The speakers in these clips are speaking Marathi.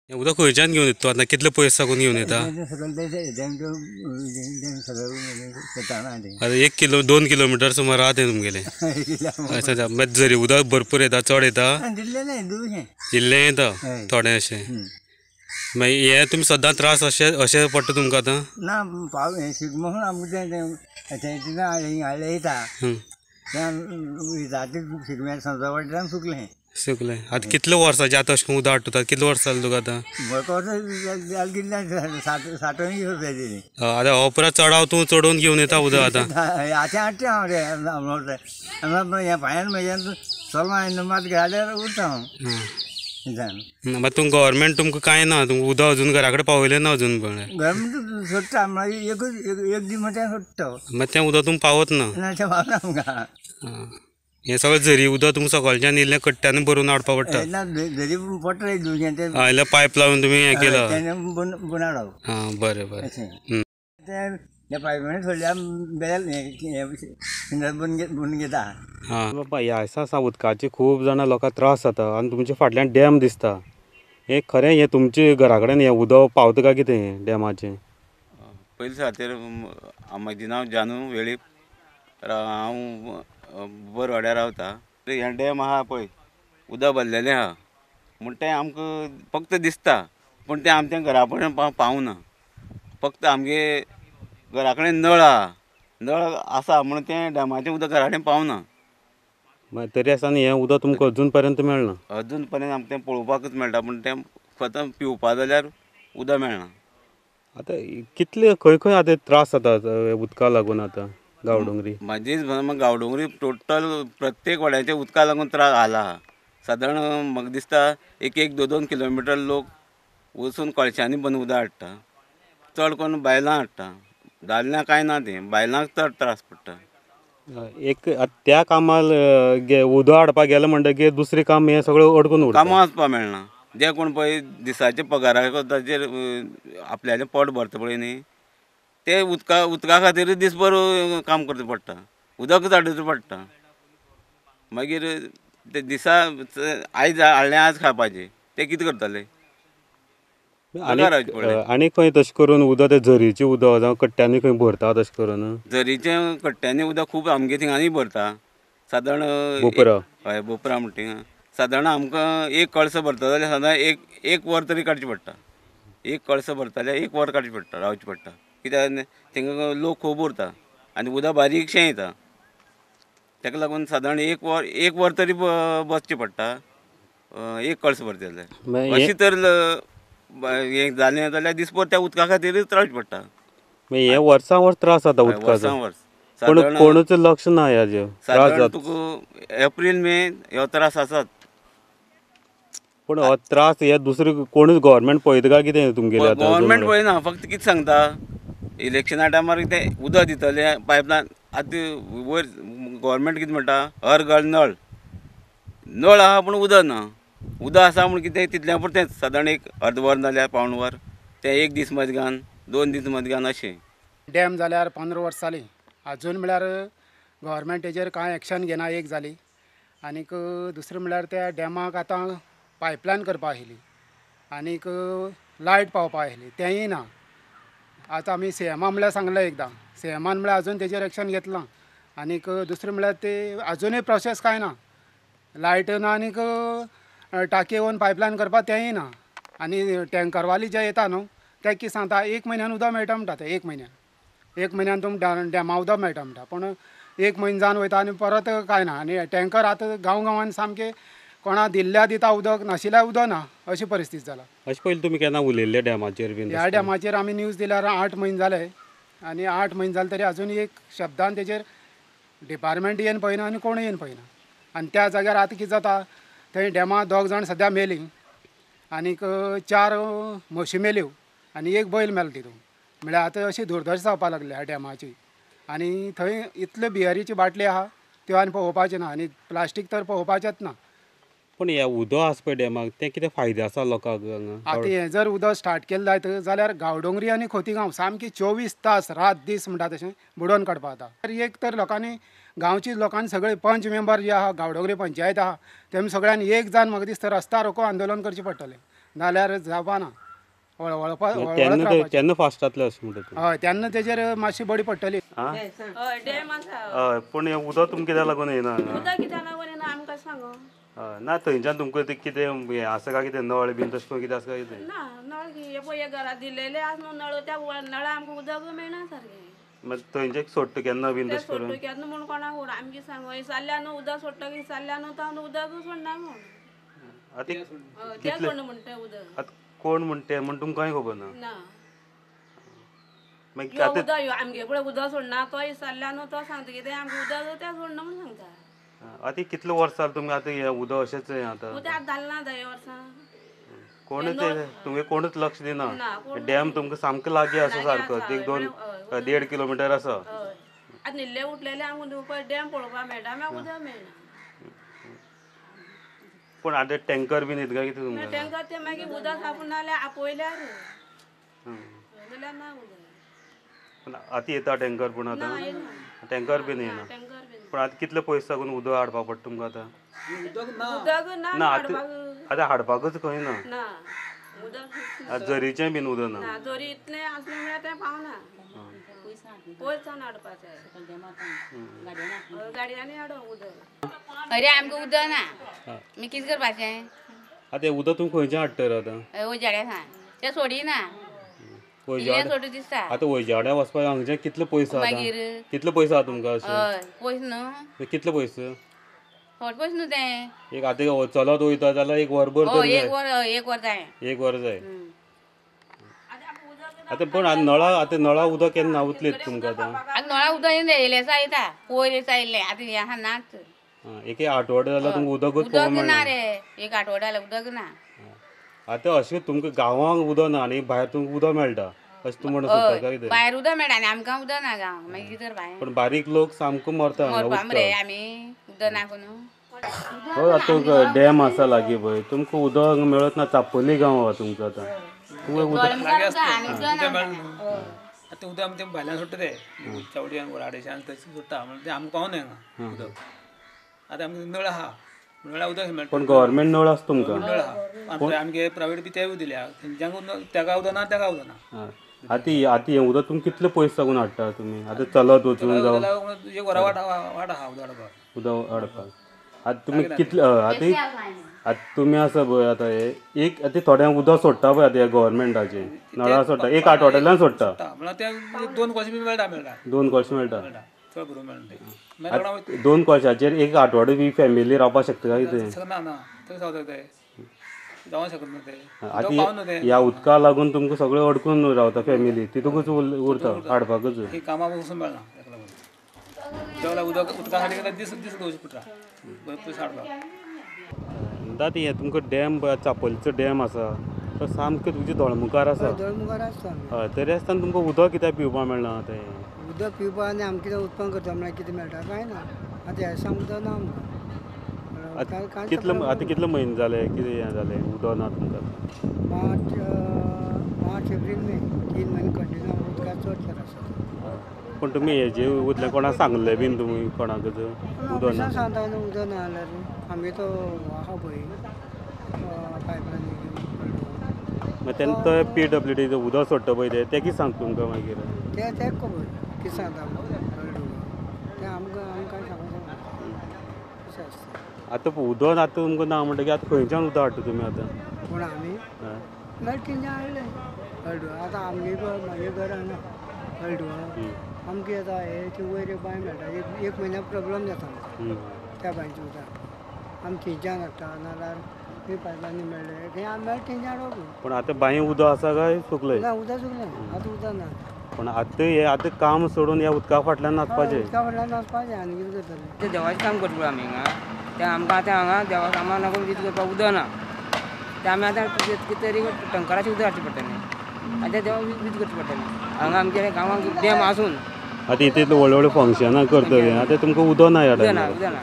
हें उदक खंयच्यान घेवन येता तूं आतां कितले पयस साकून घेवन येता? आतां 1-2 किलोमीटर सुमार आहा तें तुमगेलें. अच्छा मागीर झरी उदक भरपूर येता, चड येता? इल्लें येता थोडें अशें. मागीर हे तुमी सद्दां त्रास अशें पडटा तुमकां आतां? ना पाव हें शिगमो आमकां तें हाडलें येता शिगम्याक समजा वाटेच्यान सुकलें. सुकलें. आतां कितले वर्साचें आतां अशें उदक हाडटा कितले वर्स जालें तुका आतां? आतां हो परत चडाव तूं चडोवन घेवन येता उदक आतां? हाडचें हांव रे हें पांयान म्हज्यान चलोन मात घाल्यार उरता हांव. मागीर तुमकां गव्हर्मेंट तुमकां कांय ना, तुमकां उदक अजून घरा कडेन पावयलें ना अजून पण? गव्हर्मेंट सोडटा मागीर एक दीस म्हणटा सोडटा. मागीर तें उदक तुमकां पावत ना? तें पावना आमकां. हें सगळें झरी उदक तुमकां सकयल्यान इल्लें कट्ट्यांनी भरून हाडपा पडटा? ना झरी पडटा इल्लें पायप लावन तुमी हें केलां? बून हाडप. हां बरें बरें. त्या पायपांनी सोडल्यार बेल बून घेता. हां बाबा ह्या दिसा उदकाचे खूब जाणां लोकांक त्रास जाता आनी तुमच्या फाटल्यान डॅम दिसता. हें खरें हें तुमच्या घरा कडेन हें उदक पावता काय कितें हें डॅमाचें? पयलीं खातीर म्हजें नांव जानू वेळीप. हांव बोरवाड्यार रावतां. हें डॅम आहा पळय उदक भरलेलें आहा म्हूण तें आमकां फक्त दिसता पूण तें आमच्या घरा पर्यंत पावना. फक्त आमगे घरा कडेन नळ आहा, नळ आसा म्हूण तें डॅमाचें उदक घरा कडेन पावना. मागीर तरी आसतना हें उदक तुमकां अजून पर्यंत मेळना? अजून पर्यंत आमकां तें पळोवपाकूच मेळटा पूण तें फक्त पिवपा जाल्यार उदक मेळना. आतां कितले खंय खंय आतां त्रास जाता उदका लागून आतां गांवडोंगरी? म्हाजी गांवडोंगरी टोटल प्रत्येक वाड्याच्या उदका लागून त्रास आला. सादारण म्हाका दिसता 1-2 किलोमिटर लोक वचून कळशांनी बंद उदक हाडटा. चड करून बायलां हाडटा. दादल्यांक कांय ना तें, बायलांक चड त्रास पडटा. एक त्या कामाक उदक हाडपाक गेले म्हणटकीर दुसरें काम हें सगळें अडकून उरता. कामां वचपाक मेळना. जे कोण पळय दिसाचे पगाराचेर आपल्यालें पोट भरता पळय न्ही ते उदका खातीर दिसभर काम करचें पडटा, उदकच हाडूचें पडटा. मागीर ते दिसा आयज हाडलें आज खावपाचें तें कितें करतले? आनी खंय तशें करून उदक तें झरीचें उदक जावं कट्ट्यांनी खंय भरता तशें करून? झरीचें कट्ट्यांनी उदक खूब आमगे थिंगांनी भरता. सादारण बोपरा? हय बोपरा म्हणटा थिंगां. सादारण आमकां एक कळसो भरता जाल्यार सादारण एक वर तरी काडचें पडटा. एक कळसो भरता जाल्यार 1 वर काडचें पडटा, रावचें पडटा. कित्याक थिंगां लोक खूब उरता आनी उदक बारीकशें येता. तेका लागून सादारण 1 वर तरी बसचें पडटा एक कळसो भरता जाल्यार. अशें तर हें जालें जाल्यार दिसभर त्या उदका खातीरच रावचें पडटा. मागीर हे वर्सां वर्स त्रास जाता उदकाचो? वर्स पूण कोणूच लक्ष ना हेजेर? सादारण तुका एप्रील-मे ह्यो त्रास आसात. पूण हो त्रास हे दुसरें कोणूच गव्हर्मेंट पळयता काय कितें तुमगेलें? गव्हर्मेंट पळयना, फक्त कितें सांगता इलेक्शना टायमार तें उदक दितलें पायपलायन. आतां वयर गव्हर्मेंट कितें म्हणटा हर घर नळ. नळ आहा पूण उदक ना. उदक आसा म्हूण कितें तितल्या पुरतेंच सादारण एक अर्द वर नाल्यार पावण वर तें 1 दीस मजगत 2 दीस मजगत अशें. डॅम जाल्यार 15 वर्सां जालीं आजून म्हळ्यार गव्हर्मेंट हेजेर कांय एक्शन घेना एक जाली. आनीक दुसरें म्हळ्यार त्या डॅमाक आतां पायपलायन करपा आशिल्ली आनीक लायट पावपा आशिल्ली तेंय ना. आतां आमी CMा म्हळ्यार सांगलें एकदां, CMान म्हळ्यार आजून तेजेर एक्शन घेतलां. आनीक दुसरें म्हळ्यार ते आजुनूय प्रोसेस कांय ना. लायट ना आनीक टाकी येवन पायपलायन करपा तेंय ना. आनी टँकरवाली जे येता न्हू ते कितें सांगता 1 म्हयन्यान उदक मेळटा म्हणटा ते 1 म्हयन्यान तुमकां डॅमा उदक मेळटा म्हणटा. पूण 1 म्हयनो जावन वयता आनी परत कांय ना. आनी टँकर आतां गांवांनी सामकें कोणा दिल्ल्या दिता उदक नाशिल्ल्यार उदक ना अशी परिस्थिती जाला. अशें पयलीं तुमी केन्ना उलयल्ले डॅमाचेर बीन? ह्या डॅमाचेर आमी न्यूज दिल्यार 8 म्हयने जाले आनी 8 म्हयने जाले तरी आजून एक शब्दान तेजेर डिपार्टमेंट येवन पळयना आनी कोणूय येवन पळयना. आनी त्या जाग्यार आतां कितें जाता थंय डॅमा 2 जाण सद्या मेलीं आनीक 4 म्हशी मेल्यो आनी 1 बैल मेलो तितून. म्हळ्यार आतां अशी दुर्दशा जावपा लागली ह्या डॅमाची. आनी थंय इतल्यो बियरीची बाटली आहा त्यो आनी पळोवपाच्यो ना आनी प्लास्टीक तर पळोवपाचेंच ना. पूण हें उदक आसा पळय डॅमाक तें कितें फायदो आसा लोकांक हांगा? आतां हें जर उदक स्टार्ट केलें जायत जाल्यार गांवडोंगरी आनी खोतीगांव सामकी 24 तास रात दीस म्हणटा तशें बुडोवन काडपा जाता. एक तर लोकांनी गांवची लोकांनी सगळे पंच मेंबर जे आहा गांवडोंगरी पंचायत आहा तेमी सगळ्यांनी एक जावन म्हाका दिसता रस्ता रोको आंदोलन करचें पडटलें. नाल्यार जावपाना वळपा केन्ना फास्ट जातले अशें म्हणटा तूं हय तेन्ना तेजेर मातशी बडी पडटली. डॅम आसा हय पूण हें उदक तुमकां कित्याक लागून येना हांगा? उदक कित्याक लागून येना आमकां सांगो. ना थंयच्यान तुमकां ते कितें हें आसा काय कितें नळ बीन तशें करून कितें आसा काय कितें? ना नळ की हे पळय घरात दिलेले आसा न्हू नळ त्या नळा आमकां उदक मेळना सारकें. मागीर थंयचे सोडटा केन्ना बीन ते तशें करून? सोडटो केन्ना म्हूण कोणाक खबर आमगे सांगो इसाल्ल्यान उदक सोडटा की इसाल्ल्यान तो उदक सोडना म्हूण. आतां ते सोडना म्हणटा उदक. आतां कोण म्हणटा तें म्हण तुमकां कांय खबर ना. ना मागीर यो आतां उदक यो आमगे पळय उदक सोडना तो इसाल्ल्यान तो सांगता कितें आमकां उदक ते सोडना म्हूण सांगता. आतां कितले वर्स जाले तुमी आतां हें उदक अशेंच हें आतां? उदक आतां जालें ना 10 वर्सां. कोणूच तुमगे कोणूच लक्ष दिना. ना, कोण डॅम तुमकां सामको लागीं आसा सारको एक 2-1.5 किलोमिटर आसा. हय आतां न्हिदले उठलेले आमकां पळय डॅम पळोवपाक मेळटा मागीर उदक मेळना. पूण आतां टँकर बीन येता काय कितें तुमकां? टँकर ते मागीर उदक सापून नाल्यार आपयल्यार जाल्यार ना उदक. पूण आतां येता टँकर पूण आतां ना येना टँकर बीन येना. टँकर बीन पूण आतां कितले पयस साकून उदक हाडपाक पडटा तुमकां आतां? उदक ना ना हाडपाक आतां हाडपाकच खंय ना. ना उदक आतां झरीचें बीन उदक ना. ना जोरी इतलें आसलें म्हळ्यार तें पावना. पयस सावन हाडपाचें गाडयांनी हाडो उदक. अरे आमकां उदक ना मी कितें करपाचें? आतां हें उदक तुमी खंयच्यान हाडटा तर आतां? उजेड्या सांग तें सोडिना वयच्या सोडू दिसता. आतां वयच्या वाड्यार वचपाक हांगच्यान कितले पयस आहा मागीर कितले पयस आहा तुमकां अशें? हय पयस न्हू कितले पयस? थोडे पयस न्हू तें. एक आतां चलत वयता जाल्यार एक वरभर हय तरी एक वर जाय. एक वर जाय. आतां पूण नळा उदक केन्ना उतलेत तुमकां आतां? आतां नळा उदक येयलें येता पयर येता येयलें आतां हें आहा नाच. एक आठवडे जाल्यार तुमकां उदकच उदक पळोवंक ना मेळना. रे एक आठवडो जाल्यार उदक ना. आतां अशें तुमकां गांवांक उदक ना आनी भायर तुमकां उदक मेळटा अशें तूं म्हणून सोदता काय कितें? भायर उदक मेळटा आनी आमकां उदक ना गांव मागीर कितें करपाचें? पण बारीक लोक सामको मरता हांगा मरपा मरे उदकाक. आमी उदक ना न्हू. हय आतां डॅम आसा लागीं पळय तुमकां उदक मेळत ना. चापोली गांव आहा तुमचो आतां. आतां उदक आमी तें भायल्यान सोडटा ते चावडयान वराडेच्यान थंय सोडटा म्हणजे ते आमकां पावना हांगा उदक. आतां आमकां नळ आहा नळा उदक मेळटा. पण गव्हर्मेंट नळ आसा तुमकां? नळ आहा आमगे प्रायवेट बी तेवूय दिल्या तेंच्यांक तेका उदक ना तेका उदक ना. आतां हें उदक तुमी कितले पयस साकून हाडटा तुमी? आतां चलत वचून जावं एक वरा वाट आहा उदक हाडपाक. उदक हाडपाक. आतां तुमी कितले आतां तुमी आसा पळय आतां हे एक आतां थोड्यांक उदक सोडटा पळय आतां गव्हर्मेंटाचें नळा सोडटा एक आठवड्याल्यान सोडटा. म्हणल्यार ते 2 कळशी बी मेळटा 2 कळशी मेळटा. चड भरून मेळटा ते. मागीर 2 कळशाचेर एक आठवडो बी फॅमिली रावपाक शकता काय कितें? ना ना थंय रावता ते जावंक शकना ते. आतां ह्या उदका लागून तुमकां सगळें अडकून रावता फॅमिली तितूकच उरता हाडपाकच. ही कामाक वचून मेळना ताका लागून जेवल्यार उदका खातीर दीस दवरचे पडटा पयस हाडपाक. आतां हें तुमकां डॅम चापोलीचो डॅम आसा तो सामको तुमच्या दोळमुखार आसा. दोळमुखार आसता आमी. हय तरी आसतना तुमकां उदक कित्याक पिवपाक मेळना आतां हें? उदक पिवपा आनी आमी कितें उत्पन्न करता म्हळ्यार कितें मेळटा काय ना. आतां ह्या दिसा उदक ना आमकां. आतां कितले म्हयने जाले कितें हें जालें उदक ना तुमकां? मार्च एप्रील मे 3 म्हयने कंटिन्यू उदकाक चड त्रास जाता. पूण तुमी हेजे उदलें कोणाक सांगलें बीन तुमी कोणाकच उदक ना? सांगता न्हू उदक ना जाल्यार आमी तो आहा पळय पायपलायन मागीर तेन्ना तो PWD उदक सोडटा पळय ते कितें सांगता तुमकां मागीर? ते खबर कितें सांगता ते आमकां कांय सांगूंक शकना अशें आसता. आतां उदक आतां तुमकां ना म्हणटकीर आतां खंयच्यान उदक हाडटा तुमी आतां? पूण आमी नळकींच्यान हाडलें हळडुवा. आतां आमगे म्हागे घर हांगा हळडुवा आमगे आतां हे वयर बांय मेळटा एक म्हयन्याक प्रॉब्लम जाता आमकां त्या बांयचें उदक आमी थंयच्यान हाडटा नाल्यार खंय पायपलायनी मेळ्ळे खंय आमी मेळटा थंयच्यान हाडप. पूण आतां बांय उदक आसा काय सुकलें? ना उदक सुकलें आतां उदक ना. पूण आतां काम सोडून ह्या उदका फाटल्यान नाचपाचें? उदका फाटल्यान वचपाचें आनी कितें करतलें? तें देवाचें काम करता आमी हांगा तें आमकां आतां हांगा देवा कामाक लागून कितें करपाक उदक ना तें आमी आतां कितें तरी टंकराचें उदक हाडचें पडटलें आतां देवा वीज करची पडटलें. हांगा आमच्या गांवांक डॅम आसून आतां इतले व्हडले व्हडले फंक्शनां करतले आतां तुमकां उदक ना ह्या टायमार? उदक ना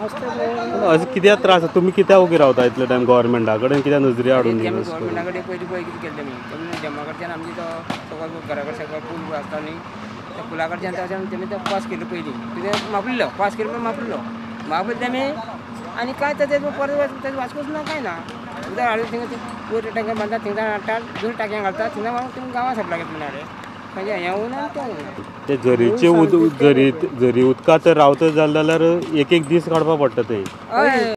अशें कित्याक त्रास तुमी कित्याक ओगी रावता इतले टायम गव्हर्मेंटा कडेन कित्याक नजरी हाडून दिना? गव्हर्मेंटा कडेन पयलीं कितें केलें तेमी डॅमा कडच्यान आमची तो सकयल घरा कडेन सकयल पूल आसता न्ही त्या पुला कडच्यान तेमी तो पास केलो पयलीं कितें मापलेलो पास केलो मापलेलो तेमी आनी कांय तेजें परत वाचपूच ना कांय ना उदक हाडून थिंगा वयर टँकर बांदता थिंगा हाडटात 2 टांक्यां घालतात थिंगा मागीर तुमकां गांवां सप्लाय करता म्हणल्यार म्हणजे हें उदक तें उदक ते झरीचे झरी उदकांत रावता जाल्यार एक दीस काडपा पडटा थंय. हय